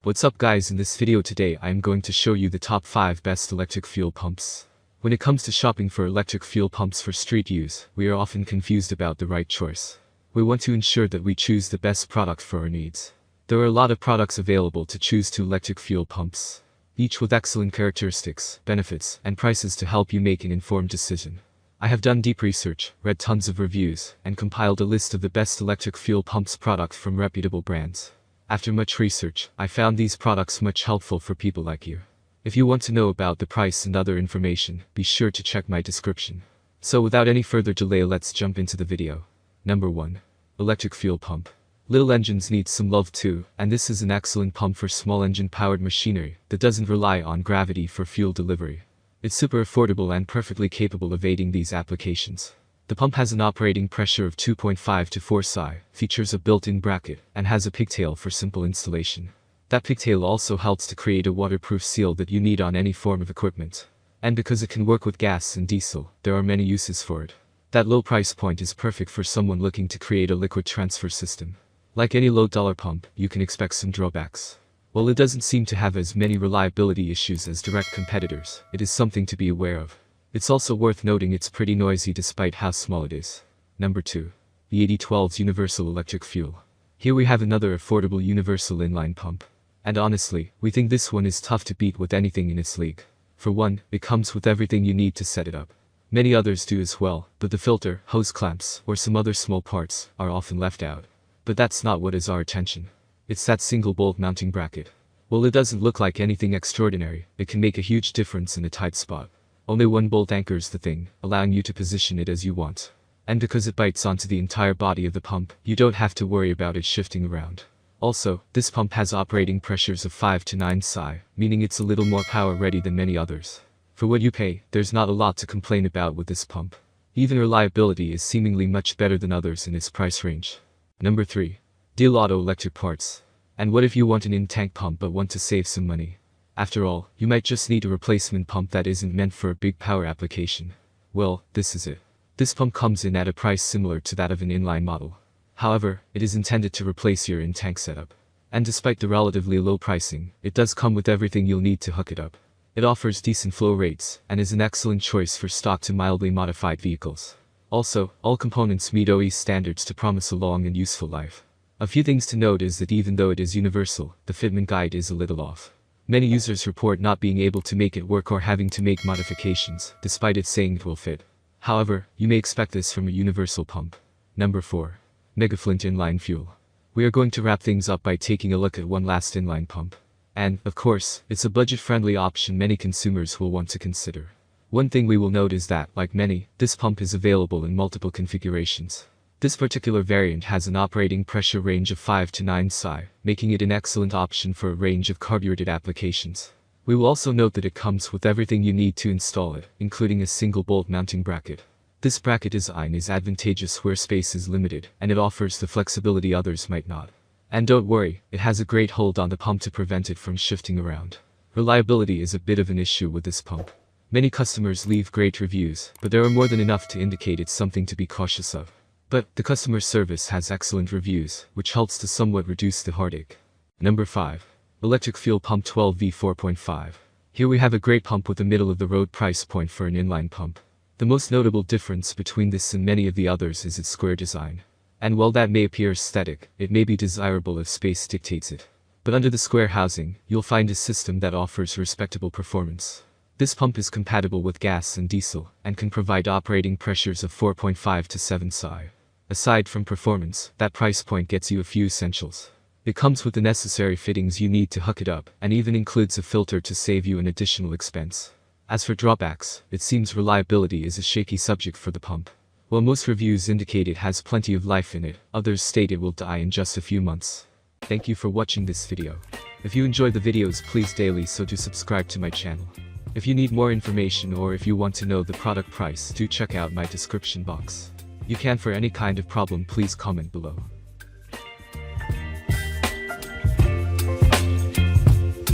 What's up guys, in this video today I am going to show you the top 5 best electric fuel pumps. When it comes to shopping for electric fuel pumps for street use, we are often confused about the right choice. We want to ensure that we choose the best product for our needs. There are a lot of products available to choose to electric fuel pumps, each with excellent characteristics, benefits, and prices to help you make an informed decision. I have done deep research, read tons of reviews, and compiled a list of the best electric fuel pumps products from reputable brands. After much research, I found these products much helpful for people like you. If you want to know about the price and other information, be sure to check my description. So without any further delay, let's jump into the video. Number 1. Electric fuel pump. Little engines need some love too, and this is an excellent pump for small engine-powered machinery that doesn't rely on gravity for fuel delivery. It's super affordable and perfectly capable of aiding these applications. The pump has an operating pressure of 2.5 to 4 psi, features a built-in bracket, and has a pigtail for simple installation. That pigtail also helps to create a waterproof seal that you need on any form of equipment. And because it can work with gas and diesel, there are many uses for it. That low price point is perfect for someone looking to create a liquid transfer system. Like any low-dollar pump, you can expect some drawbacks. While it doesn't seem to have as many reliability issues as direct competitors, it is something to be aware of. It's also worth noting it's pretty noisy despite how small it is. Number 2. The 8012's Universal Electric Fuel. Here we have another affordable universal inline pump. And honestly, we think this one is tough to beat with anything in its league. For one, it comes with everything you need to set it up. Many others do as well, but the filter, hose clamps, or some other small parts are often left out. But that's not what is our attention. It's that single bolt mounting bracket. While it doesn't look like anything extraordinary, it can make a huge difference in a tight spot. Only one bolt anchors the thing, allowing you to position it as you want. And because it bites onto the entire body of the pump, you don't have to worry about it shifting around. Also, this pump has operating pressures of 5 to 9 psi, meaning it's a little more power ready than many others. For what you pay, there's not a lot to complain about with this pump. Even reliability is seemingly much better than others in its price range. Number 3. Deal Auto Electric Parts. And what if you want an in-tank pump but want to save some money? After all, you might just need a replacement pump that isn't meant for a big power application. Well, this is it. This pump comes in at a price similar to that of an inline model. However, it is intended to replace your in-tank setup. And despite the relatively low pricing, it does come with everything you'll need to hook it up. It offers decent flow rates, and is an excellent choice for stock to mildly modified vehicles. Also, all components meet OE standards to promise a long and useful life. A few things to note is that even though it is universal, the fitment guide is a little off. Many users report not being able to make it work or having to make modifications, despite it saying it will fit. However, you may expect this from a universal pump. Number 4. Megaflint Inline Fuel. We are going to wrap things up by taking a look at one last inline pump. And, of course, it's a budget-friendly option many consumers will want to consider. One thing we will note is that, like many, this pump is available in multiple configurations. This particular variant has an operating pressure range of 5 to 9 psi, making it an excellent option for a range of carbureted applications. We will also note that it comes with everything you need to install it, including a single bolt mounting bracket. This bracket design is advantageous where space is limited, and it offers the flexibility others might not. And don't worry, it has a great hold on the pump to prevent it from shifting around. Reliability is a bit of an issue with this pump. Many customers leave great reviews, but there are more than enough to indicate it's something to be cautious of. But the customer service has excellent reviews, which helps to somewhat reduce the heartache. Number 5. Electric Fuel Pump 12V 4.5. Here we have a great pump with a middle-of-the-road price point for an inline pump. The most notable difference between this and many of the others is its square design. And while that may appear aesthetic, it may be desirable if space dictates it. But under the square housing, you'll find a system that offers respectable performance. This pump is compatible with gas and diesel, and can provide operating pressures of 4.5 to 7 psi. Aside from performance, that price point gets you a few essentials. It comes with the necessary fittings you need to hook it up, and even includes a filter to save you an additional expense. As for drawbacks, it seems reliability is a shaky subject for the pump. While most reviews indicate it has plenty of life in it, others state it will die in just a few months. Thank you for watching this video. If you enjoy the videos, please daily so do subscribe to my channel. If you need more information or if you want to know the product price, do check out my description box. You can for any kind of problem, please comment below.